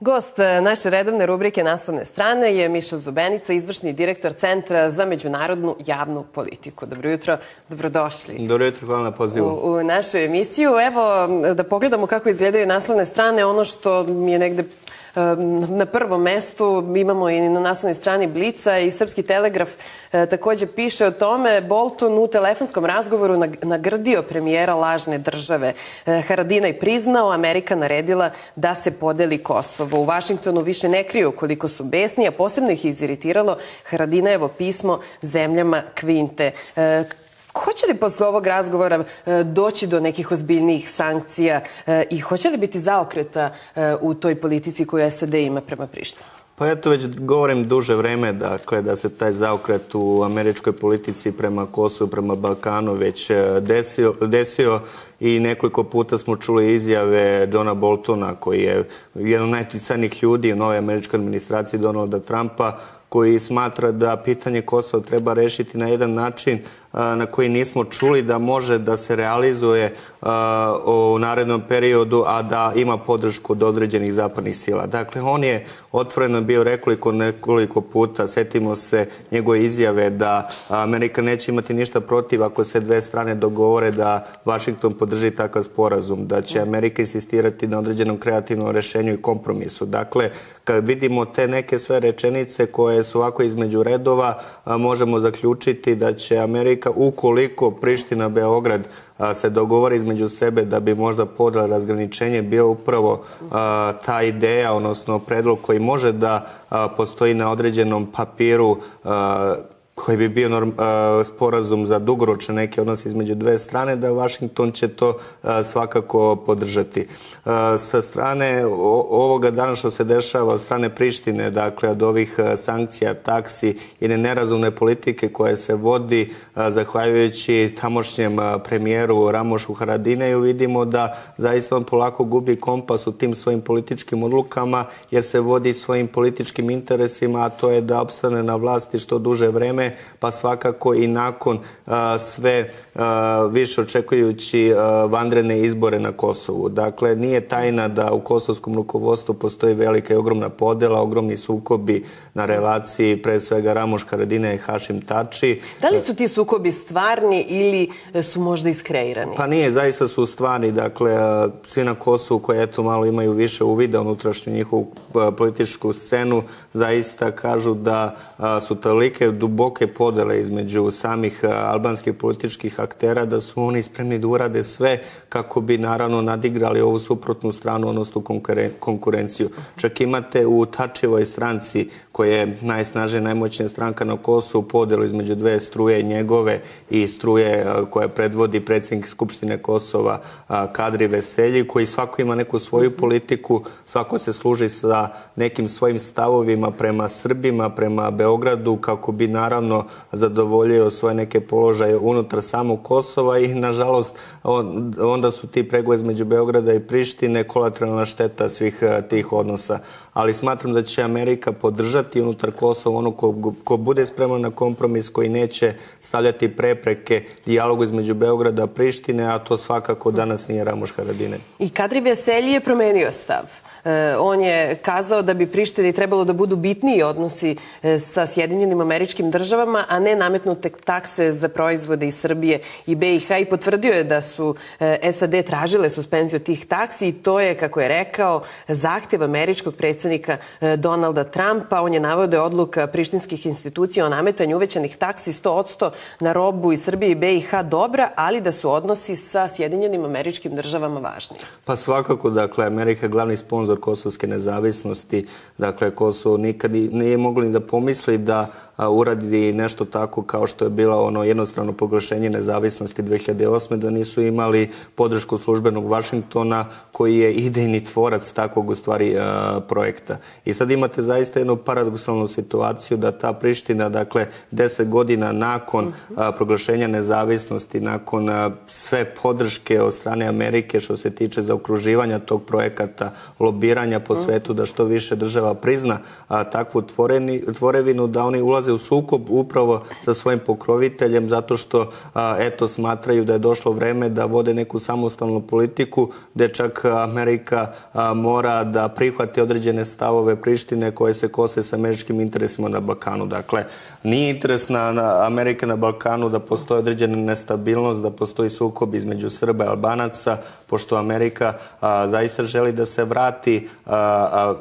Gost naše redovne rubrike Naslovne strane je Mišel Zubenica, izvršni direktor Centra za međunarodnu javnu politiku. Dobro jutro, dobrodošli. Dobro jutro, hvala na pozivu. U našu emisiju. Evo, da pogledamo kako izgledaju naslovne strane. Ono što mi je negde na prvom mestu, imamo i na naslovnoj strani Blica i Srpski telegraf takođe piše o tome. Bolton u telefonskom razgovoru nagrdio premijera lažne države. Haradinaj priznao, Amerika naredila da se podeli Kosovo. U Vašingtonu više ne kriju koliko su besni, a posebno ih iziritiralo Haradinajevo pismo zemljama Kvinte. Hoće li posle ovog razgovora doći do nekih ozbiljnijih sankcija i hoće li biti zaokreta u toj politici koju SAD ima prema Prištini? Pa eto, već govorim duže vreme da se taj zaokret u američkoj politici prema Kosovu, prema Balkanu već desio i nekoliko puta smo čuli izjave Johna Boltona, koji je jedan od najuticanijih ljudi u nove američkoj administraciji Donalda Trumpa, koji smatra da pitanje Kosova treba rešiti na jedan način na koji nismo čuli da može da se realizuje u narednom periodu, a da ima podršku od određenih zapadnih sila. Dakle, on je otvoreno bio nekoliko puta, setimo se njegove izjave da Amerika neće imati ništa protiv ako se dve strane dogovore da Vašington podrži takav sporazum, da će Amerika insistirati na određenom kreativnom rešenju i kompromisu. Dakle, kad vidimo te neke sve rečenice koje su ovako između redova, možemo zaključiti da će Amerika, ukoliko Priština, Beograd se dogovori između sebe da bi možda podela razgraničenje, bio upravo ta ideja, odnosno predlog koji može da postoji na određenom papiru, koji bi bio sporazum za dugoročne neke odnose između dve strane, da Vašington će to svakako podržati. Sa strane ovoga dana što se dešava od strane Prištine, dakle od ovih sankcija, taksi i nerazumne politike koje se vodi zahvaljujući tamošnjem premijeru Ramošu Haradinaju, vidimo da zaista on polako gubi kompas u tim svojim političkim odlukama, jer se vodi svojim političkim interesima, a to je da opstane na vlasti što duže vreme, pa svakako i nakon sve više očekujući vanredne izbore na Kosovu. Dakle, nije tajna da u kosovskom rukovodstvu postoji velika i ogromna podela, ogromni sukobi na relaciji pre svega Ramoš Haradinaj i Hašim Tači. Da li su ti sukobi stvarni ili su možda iskreirani? Pa nije, zaista su stvarni. Dakle, svi na Kosovu koji eto malo imaju više uvida unutrašnju njihovu političku scenu, zaista kažu da su tolike duboke podele između samih albanskih političkih aktera da su oni spremni da urade sve kako bi naravno nadigrali ovu suprotnu stranu, odnosno konkurenciju. Čak imate u Tačijevoj stranci, koja je najsnažnija, najmoćnija stranka na Kosovu, podelu između dve struje, njegove i struje koja predvodi predsjednik Skupštine Kosova Kadri Veselji, koji svako ima neku svoju politiku, svako se služi sa nekim svojim stavovima prema Srbima, prema Beogradu, kako bi naravno zadovoljio svoje neke položaje unutar samog Kosova i nažalost onda su ti pregovori između Beograda i Prištine kolateralna šteta svih tih odnosa. Ali smatram da će Amerika podržati unutar Kosova ono ko bude spreman na kompromis, koji neće stavljati prepreke dijalogu između Beograda i Prištine, a to svakako danas nije Ramoš Haradinaj. I Kadri Veselji je promenio stav. On je kazao da bi Prištini trebalo da budu bitniji odnosi sa Sjedinjenim Američkim Državama, a ne nametnute takse za proizvode iz Srbije i BiH, i potvrdio je da su SAD tražile suspenziju tih taksi i to je, kako je rekao, zahtev američkog predsjednika Donalda Trumpa. On je naveo da je odluka prištinskih institucija o nametanju uvećanih taksi 100% na robu iz Srbije i BiH dobra, ali da su odnosi sa Sjedinjenim Američkim Državama važni. Pa svakako, dakle, Amerika je glavni sponzor kosovske nezavisnosti. Dakle, Kosovo nikad nije moglo ni da pomisli da uradi nešto tako kao što je bilo ono jednostrano proglašenje nezavisnosti 2008. da nisu imali podršku službenog Vašingtona, koji je idejni tvorac takvog u stvari projekta. I sad imate zaista jednu paradoksalnu situaciju da ta Priština, dakle 10 godina nakon proglašenja nezavisnosti, nakon sve podrške od strane Amerike što se tiče zaokruživanja tog projekata, lobiranja po svetu da što više država prizna takvu tvorevinu, da oni ulaze u sukob upravo sa svojim pokroviteljem zato što eto smatraju da je došlo vreme da vode neku samostalnu politiku gde čak Amerika mora da prihvati određene stavove Prištine koje se kose sa američkim interesima na Balkanu. Dakle, nije interes Amerike na Balkanu da postoji određena nestabilnost, da postoji sukob između Srba i Albanaca, pošto Amerika zaista želi da se vrati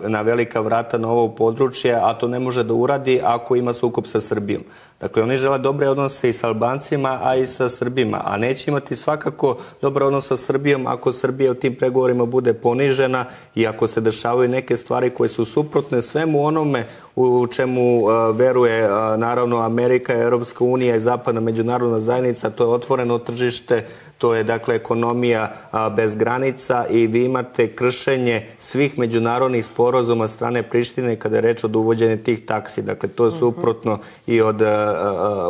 na velika vrata na ovo područje, a to ne može da uradi ako ima sukob sa Srbijom. Dakle, oni žele dobre odnose i sa Albancima, a i sa Srbima, a neće imati svakako dobar odnos sa Srbijom ako Srbija u tim pregovorima bude ponižena i ako se dešavaju neke stvari koje su suprotne svemu onome u čemu veruje naravno Amerika, Europska unija i zapadna međunarodna zajednica. To je otvoreno tržište, to je dakle ekonomija bez granica i vi imate kršenje svih međunarodnih sporazuma strane Prištine kada je reč od uvođenja tih taksi. Dakle, to je suprotno i od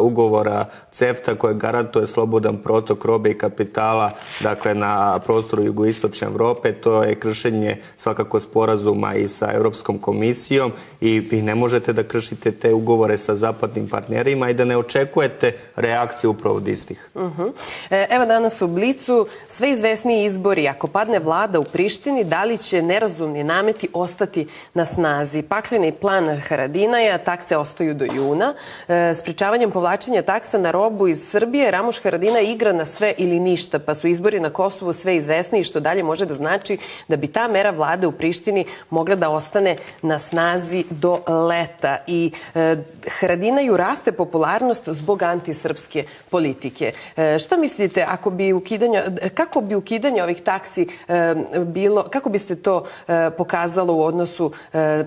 ugovora CEFTA koje garantuje slobodan protok robe i kapitala dakle na prostoru jugoistočne Evrope. To je kršenje svakako sporazuma i sa Europskom komisijom i vi ne možete da kršite te ugovore sa zapadnim partnerima i da ne očekujete reakciju upravo od istih. Evo danas u Blicu sve izvesniji izbori. Ako padne vlada u Prištini, da li će nerazumni nameti ostati na snazi? Pakleni plan Haradinaja, takse ostaju do juna. Sprečavanjem povlačenja taksa na robu iz Srbije, Ramuš Haradinaj igra na sve ili ništa, pa su izbori na Kosovu sve izvesniji, što dalje može da znači da bi ta mera vlade u Prištini mogla da ostane na snazi do leta. I Haradinaju raste popularnost zbog antisrpske politike. Šta mislite, kako bi ukidanje ovih taksi bilo, kako biste to pokazalo u odnosu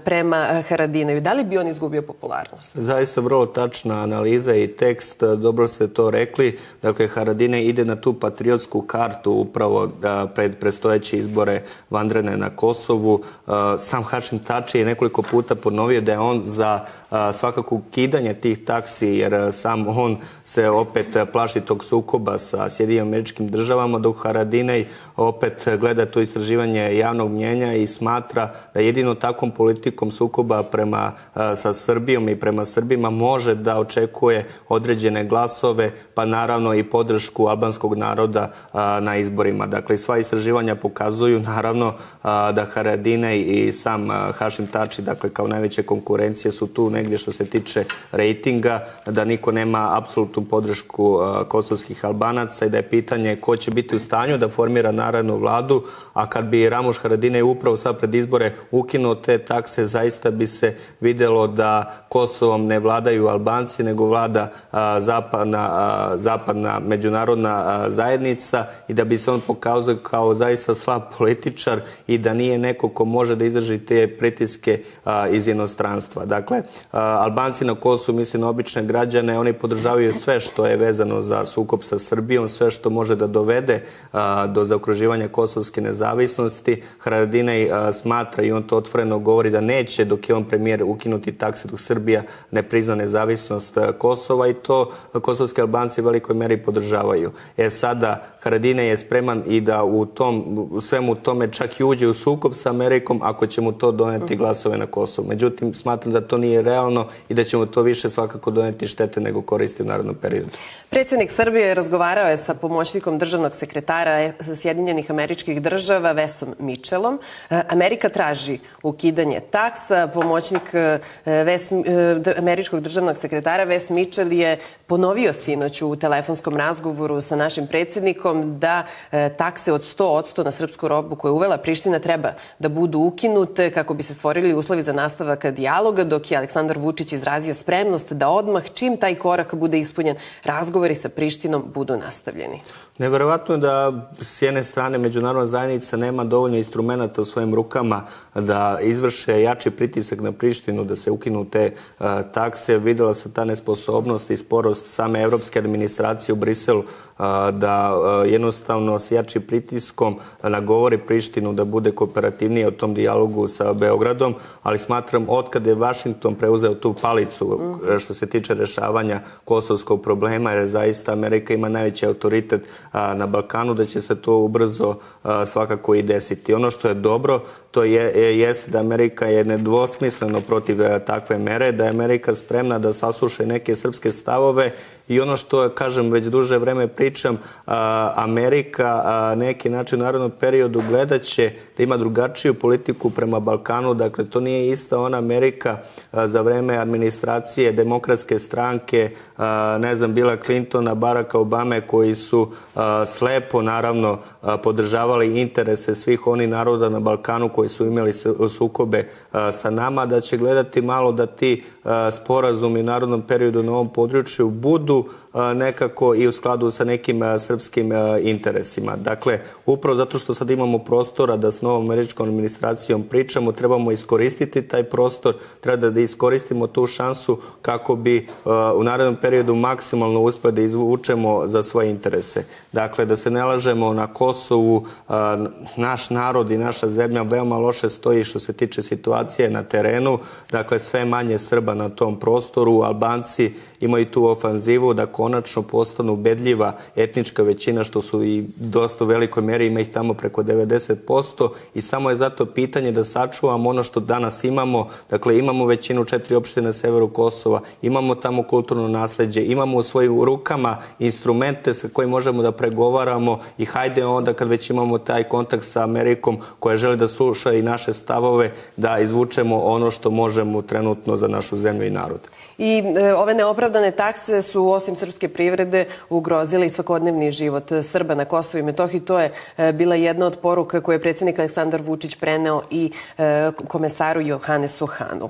prema Haradinaju? Da li bi on izgubio popularnost? Zaista vrlo tačna analiza i tekst, dobro ste to rekli. Dakle, Haradinaj ide na tu patriotsku kartu upravo pred predstojeće izbore vanredne na Kosovu. Sam Hašim Tači je nekoliko puta ponovio da je on za svakako ukidanje tih taksi, jer sam on se opet plaši tog sukoba sa Sjedinjenim Američkim Državama, dok Haradinaj opet gleda to istraživanje javnog mnjenja i smatra da jedino takvom politikom sukoba sa Srbijom i prema Srbima može da očekuje određene glasove, pa naravno i podršku albanskog naroda na izborima. Dakle, sva istraživanja pokazuju naravno da Haradinaj i sam Hašim Tači, dakle kao najveće konkurencije, su tu negdje što se tiče rejtinga, da niko nema apsolutnu podršku kosovskih Albanaca i da je pitanje ko će biti u stanju da formira narodnu vladu, a kad bi Ramuš Haradinaj upravo sad pred izbore ukinuo te takse, zaista bi se videlo da Kosovom ne vladaju Albanci, nego vlada zapadna međunarodna zajednica i da bi se on pokazao kao zaista slab političar i da nije neko ko može da izdrži te pritiske iz inostranstva. Dakle, Albanci na Kosovu, mislim na obične građane, oni podržavaju sve što je vezano za sukob sa Srbijom, sve što može da dovede do zaokruživanja kosovske nezavisnosti. Haradinaj smatra i on to otvoreno govori da neće, dok je on premijer, ukinuti takse dok Srbija ne prizna nezavisnost Kosova i to kosovski Albanci u velikoj meri podržavaju. Sada Haradinaj je spreman i da u svemu tome čak i uđe u sukob sa Amerikom ako će mu to doneti glasove na Kosovu. Međutim, smatram da to nije realno i da će mu to više svakako doneti štete nego koristi u narednom periodu. Predsjednik Srbije razgovarao je sa pomoćnikom državnog sekretara Sjedinjenih Američkih Država Vesom Mitchellom. Amerika traži ukidanje taksa. Pomoćnik američkog državnog sekretara Ves Mitchell je ponovio sinoć u telefonskom razgovoru sa našim predsjednikom da takse od 100% na srpsku robu koju je uvela Priština treba da budu ukinute kako bi se stvorili uslovi za nastavak dijaloga, dok je Aleksandar Vučić izrazio spremnost da odmah, čim taj korak bude ispunjen, razgovori sa Prištinom budu nastavljeni. Neverovatno je da s jedne strane međunarodna zajednica nema dovoljno instrumenta u svojim rukama da izvrše jači pritisak na Prištinu, da se ukinu te takse. Videla se ta nesposobnost i sporost same evropske administracije u Briselu da jednostavno s jačim pritiskom nagovori Prištinu da bude kooperativnije u tom dijalogu sa Beogradom, ali smatram otkad je Vašington preuzeo tu palicu što se tiče rešavanja kosovskog problema, jer zaista Amerika ima najveći autoritet na Balkanu, da će se to ubrzo svakako i desiti. Ono što je dobro, to jeste da Amerika je nedvosmisleno protiv takve mere, da je Amerika spremna da sasluša neke srpske stavove i ono što, kažem, već duže vreme pričam, Amerika neki način u narednom periodu gledat će da ima drugačiju politiku prema Balkanu. Dakle, to nije ista ona Amerika za vreme administracije Demokratske stranke, ne znam, Billa Clintona, Baracka Obame, koji su slepo, naravno, podržavali interese svih onih naroda na Balkanu koji su imali sukobe sa nama, da će gledati malo da ti sporazumi u narodnom periodu na ovom području budu nekako i u skladu sa nekim srpskim interesima. Dakle, upravo zato što sad imamo prostora da s novom američkom administracijom pričamo, trebamo iskoristiti taj prostor, treba da iskoristimo tu šansu kako bi u narednom periodu maksimalno uspeli da izvučemo za svoje interese. Dakle, da se ne lažemo, na Kosovu naš narod i naša zemlja veoma loše stoji što se tiče situacije na terenu. Dakle, sve manje Srba na tom prostoru. Albanci imaju tu ofanzivu da konačno postanu ubedljiva etnička većina, što su i dosta u velikoj meri, ima ih tamo preko 90%, i samo je zato pitanje da sačuvamo ono što danas imamo. Dakle, imamo većinu 4 opštine na severu Kosova, imamo tamo kulturno nasleđe, imamo u svojim rukama instrumente sa kojim možemo da pregovaramo i hajde onda kad već imamo taj kontakt sa Amerikom koja želi da sluša i naše stavove, da izvučemo ono što možemo trenutno za našu zemlju i narod. I ove neopravdane takse su, osim srpske privrede, ugrozile i svakodnevni život Srba na Kosovu i Metohiji. To je bila jedna od poruka koju je predsjednik Aleksandar Vučić preneo i komesaru Johanesu Hanu.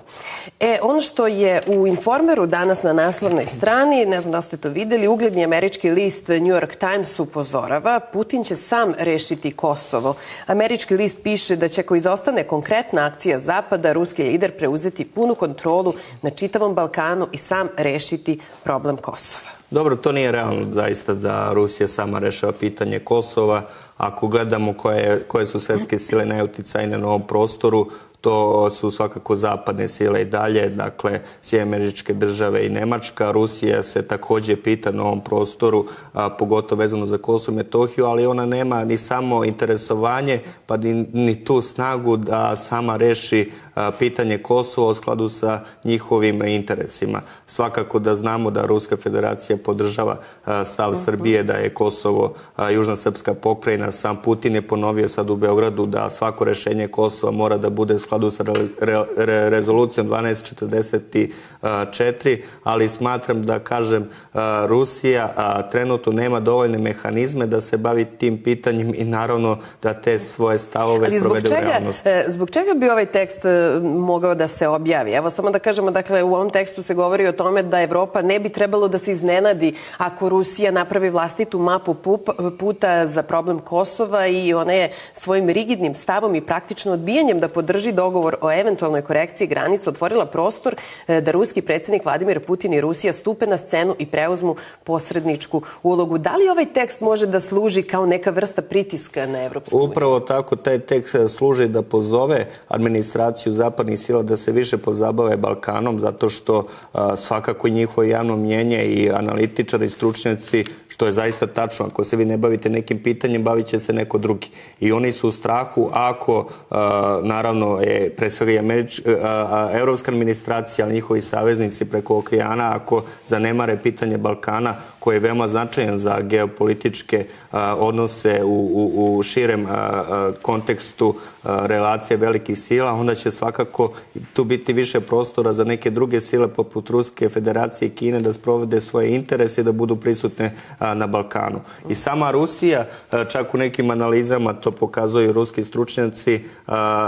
Ono što je u Informeru danas na naslovnoj strani, ne znam da ste to videli, ugledni američki list New York Times upozorava: Putin će sam rešiti Kosovo. Američki list piše da će, ako izostane konkretna akcija Zapada, ruski lider preuzeti punu kontrolu na čitavom Balkanu i sam rešiti problem Kosova. Dobro, to nije realno zaista da Rusija sama rešava pitanje Kosova. Ako gledamo koje su svetske sile najuticajnije na ovom prostoru, to su svakako zapadne sile i dalje, dakle Sjedinjene Američke Države i Nemačka. Rusija se takođe pita na ovom prostoru, pogotovo vezano za Kosovo i Metohiju, ali ona nema ni samo interesovanje, pa ni tu snagu da sama reši pitanje Kosova u skladu sa njihovim interesima. Svakako da znamo da Ruska federacija podržava stav Srbije da je Kosovo južna srpska pokrajina. Sam Putin je ponovio sad u Beogradu da svako rešenje Kosova mora da bude u skladu sa rezolucijom 1244, ali smatram da, kažem, Rusija trenutno nema dovoljne mehanizme da se bavi tim pitanjem i naravno da te svoje stavove sprovede u realnost. Zbog čega bi ovaj tekst mogao da se objavi? Evo, samo da kažemo, dakle, u ovom tekstu se govori o tome da Evropa ne bi trebalo da se iznenadi ako Rusija napravi vlastitu mapu puta za problem Kosova i ona je svojim rigidnim stavom i praktično odbijanjem da podrži dogovor o eventualnoj korekciji granica otvorila prostor da ruski predsjednik Vladimir Putin i Rusija stupe na scenu i preuzmu posredničku ulogu. Da li ovaj tekst može da služi kao neka vrsta pritiska na Evropsku uniju? Upravo tako, taj tekst služi da pozove administraciju zapadnih sila da se više pozabave Balkanom, zato što svakako i njihovo javno mnjenje i analitičari, stručnjaci, što je zaista tačno, ako se vi ne bavite nekim pitanjem, bavit će se neko drugi. I oni su u strahu ako, naravno, pre svega i evropska administracija, ali njihovi saveznici preko okeana, ako zanemare pitanje Balkana, koje je veoma značajan za geopolitičke odnose u širem kontekstu relacije velikih sila, onda će svakako tu biti više prostora za neke druge sile poput Ruske federacije i Kine da sprovode svoje interese i da budu prisutne na Balkanu. I sama Rusija, čak u nekim analizama, to pokazuju ruski stručnjaci,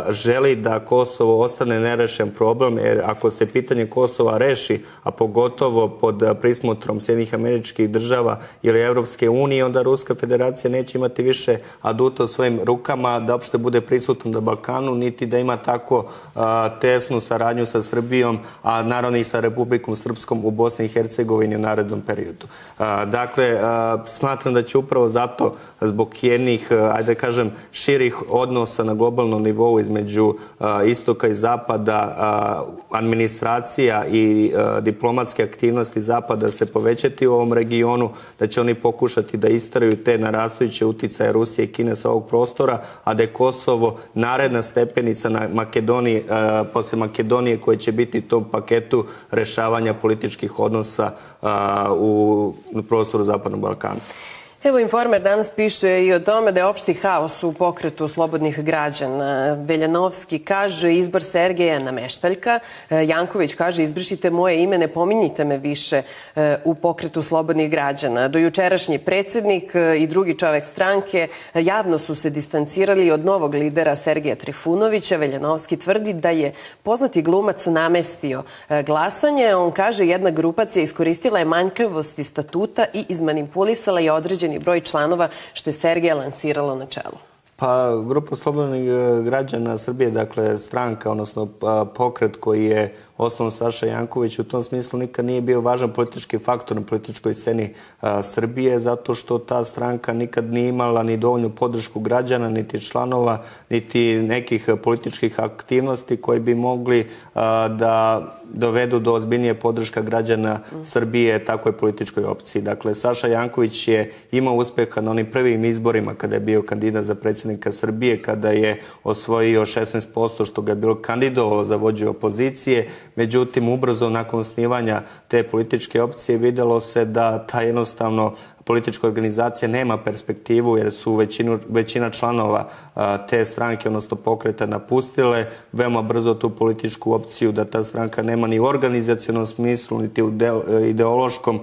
želi da Kosovo ostane nerešen problem, jer ako se pitanje Kosova reši, a pogotovo pod prismotrom Sjedinjenih Američkih Država ili Evropske unije, onda Ruska federacija neće imati više aduta u svojim rukama da uopšte bude prisutna na Balkanu, niti da ima tako tesnu saradnju sa Srbijom, a naravno i sa Republikom Srpskom u Bosni i Hercegovini u narednom periodu. Dakle, smatram da će upravo zato zbog jednih, ajde da kažem, širih odnosa na globalnom nivou između istoka i zapada, administracija i diplomatske aktivnosti zapada se povećati u ovom regionu, da će oni pokušati da isteraju te narastajuće uticaje Rusije i Kine sa ovog prostora, a da je Kosovo naredna stepenica na Makedoniji, posle Makedonije, koje će biti u tom paketu rešavanja političkih odnosa u prostoru Zapadnog Balkana. Evo, Informer danas piše i o tome da je opšti haos u pokretu slobodnih građana. Veljanovski kaže izbor Sergeja nameštaljka. Janković kaže izbrišite moje ime, ne pominjite me više u pokretu slobodnih građana. Dojučerašnji predsjednik i drugi čovek stranke javno su se distancirali od novog lidera Sergeja Trifunovića. Veljanovski tvrdi da je poznati glumac namestio glasanje. On kaže jedna grupacija iskoristila je manjkavosti statuta i izmanipulisala je određeni broj članova, što je Sergeja lansiralo na čelu. Pa, Grupa slobodnih građana Srbije, dakle stranka, odnosno pokret koji je osnovan Saša Janković, u tom smislu nikad nije bio važan politički faktor na političkoj sceni Srbije, zato što ta stranka nikad nije imala ni dovoljnu podršku građana, niti članova, niti nekih političkih aktivnosti koji bi mogli da dovedu do ozbiljnije podrška građana Srbije takvoj političkoj opciji. Dakle, Saša Janković je imao uspeha na onim prvim izborima kada je bio kandidat za predsjednika Srbije, kada je osvojio 16%, što ga je bilo kandidovalo za vođu opozicije. Međutim, ubrzo nakon osnivanja te političke opcije videlo se da ta jednostavno politička organizacija nema perspektivu, jer su većina članova te stranke, odnosno pokreta, napustile veoma brzo tu političku opciju, da ta stranka nema ni u organizacionom smislu, niti u ideološkom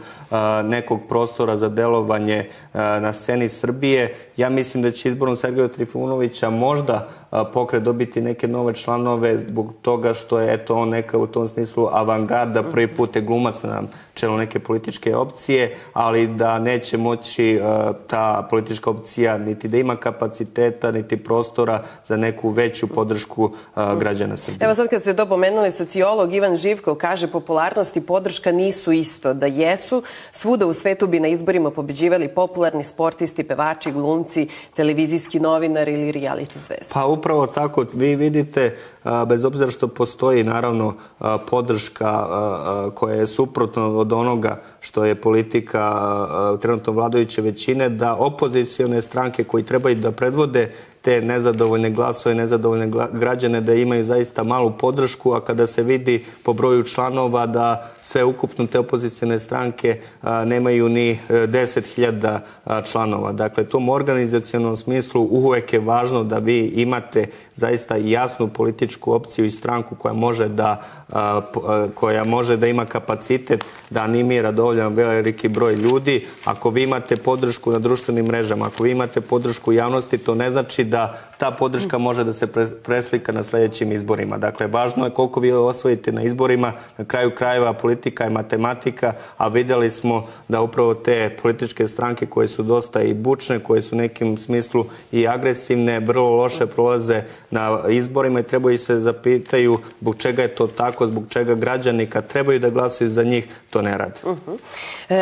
nekog prostora za delovanje na sceni Srbije. Ja mislim da će izborom Sergeja Trifunovića možda pokret dobiti neke nove članove zbog toga što je eto on neka u tom smislu avangarda, prvi put je glumac na čelu neke političke opcije, ali da neće moći ta politička opcija niti da ima kapaciteta, niti prostora za neku veću podršku građana Srbije. Evo sad kad ste to pomenuli, sociolog Ivan Živkov kaže popularnost i podrška nisu isto. Da jesu, svuda u svetu bi na izborima pobeđivali popularni sportisti, pevači, glumci, televizijski novinari ili reality zvezde. Pa upravo tako, vi vidite, bez obzira što postoji naravno podrška koja je suprotna od onoga što je politika trenutno vladajuće većine, da opozicione stranke koji trebaju da predvode te nezadovoljne glasove, nezadovoljne građane, da imaju zaista malu podršku, a kada se vidi po broju članova da sve ukupno te opozicijone stranke nemaju ni 10.000 članova. Dakle, u tom organizacionom smislu uvek je važno da vi imate zaista jasnu političku opciju i stranku koja može da ima kapacitet da animira dovoljan veliki broj ljudi. Ako vi imate podršku na društvenim mrežama, ako vi imate podršku javnosti, to ne znači da ta podrška može da se preslika na sljedećim izborima. Dakle, važno je koliko vi osvojite na izborima. Na kraju krajeva politika je matematika, a vidjeli smo da upravo te političke stranke koje su dosta i bučne, koje su u nekim smislu i agresivne, vrlo loše prolaze na izborima i trebaju se zapitaju zbog čega je to tako, zbog čega građani kad trebaju da glasaju za njih, to ne rade.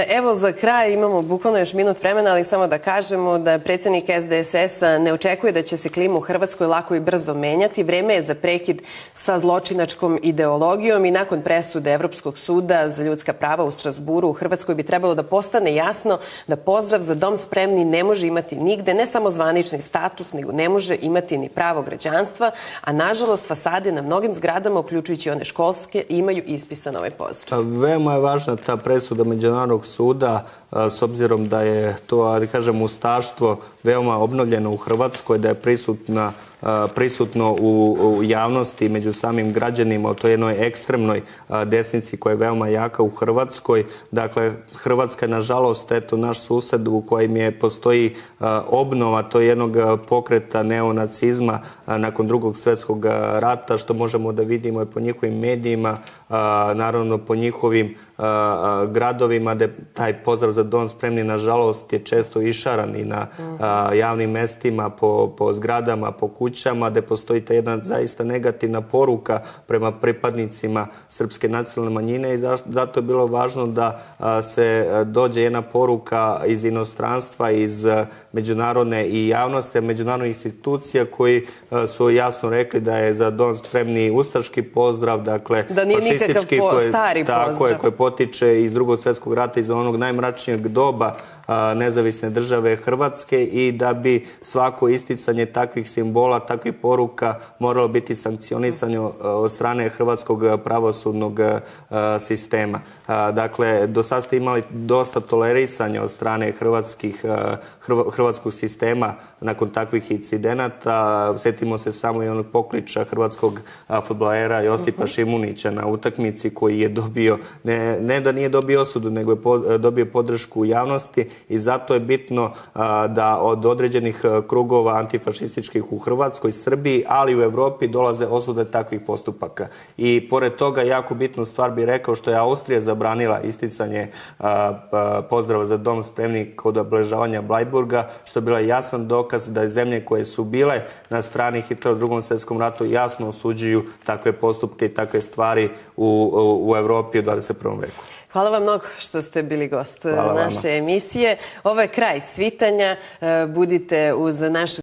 Evo, za kraj imamo bukvalno još minut vremena, ali samo da kažemo da predsjednik SDSS-a ne očekuje da će se klima u Hrvatskoj lako i brzo menjati. Vreme je za prekid sa zločinačkom ideologijom i nakon presude Evropskog suda za ljudska prava u Strasburu u Hrvatskoj bi trebalo da postane jasno da pozdrav za dom spremni ne može imati nigde, ne samo zvanični status, nego ne može imati ni pravo građanstva, a nažalost fasade na mnogim zgradama, uključujući one školske, imaju ispisan ovaj pozdrav. Veoma je važna ta presuda Međunarodnog suda, s obzirom da je to, da kažem, ustaštvo veoma obnovljeno u Hrvatskoj, da je prisutno u javnosti među samim građanima o toj jednoj ekstremnoj desnici koja je veoma jaka u Hrvatskoj. Dakle, Hrvatska je nažalost naš sused u kojem postoji obnova to jednog pokreta neonacizma nakon Drugog svjetskog rata, što možemo da vidimo i po njihovim medijima, naravno po njihovim gradovima, gde taj pozdrav za dom spremni nažalost je često išaran i na javnim mestima, po zgradama, po kućama, kućama, gde postoji ta jedna zaista negativna poruka prema pripadnicima srpske nacionalne manjine i zato je bilo važno da se dođe jedna poruka iz inostranstva, iz međunarodne i javnosti, međunarodnih institucija koji su jasno rekli da je za dom spremni ustaški pozdrav, dakle da nije nikakav stari pozdrav. Koji potiče iz Drugog svjetskog rata, iz onog najmračnijeg doba nezavisne države Hrvatske i da bi svako isticanje takvih simbola, takvih poruka moralo biti sankcionisano od strane hrvatskog pravosudnog sistema. Dakle, do sad ste imali dosta tolerisanja od strane hrvatskog sistema nakon takvih incidenata. Sjetimo se samo i onog pokliča hrvatskog fudbalera Josipa Šimunića na utakmici koji je dobio, ne da nije dobio osudu, nego je dobio podršku u javnosti i zato je bitno da od određenih krugova antifašističkih u Hrvatskoj, Srbiji, ali i u Evropi dolaze osude takvih postupaka. I pored toga jako bitnu stvar bih rekao što je Austrija zabranila isticanje pozdrava za dom spremni kod obeležavanja Blajburga, što je bila jasan dokaz da je zemlje koje su bile na strani Hitlera u Drugom svjetskom ratu jasno osuđuju takve postupke i takve stvari u Evropi u 21. veku. Hvala vam mnogo što ste bili gost naše emisije. Ovo je kraj svitanja. Budite uz našu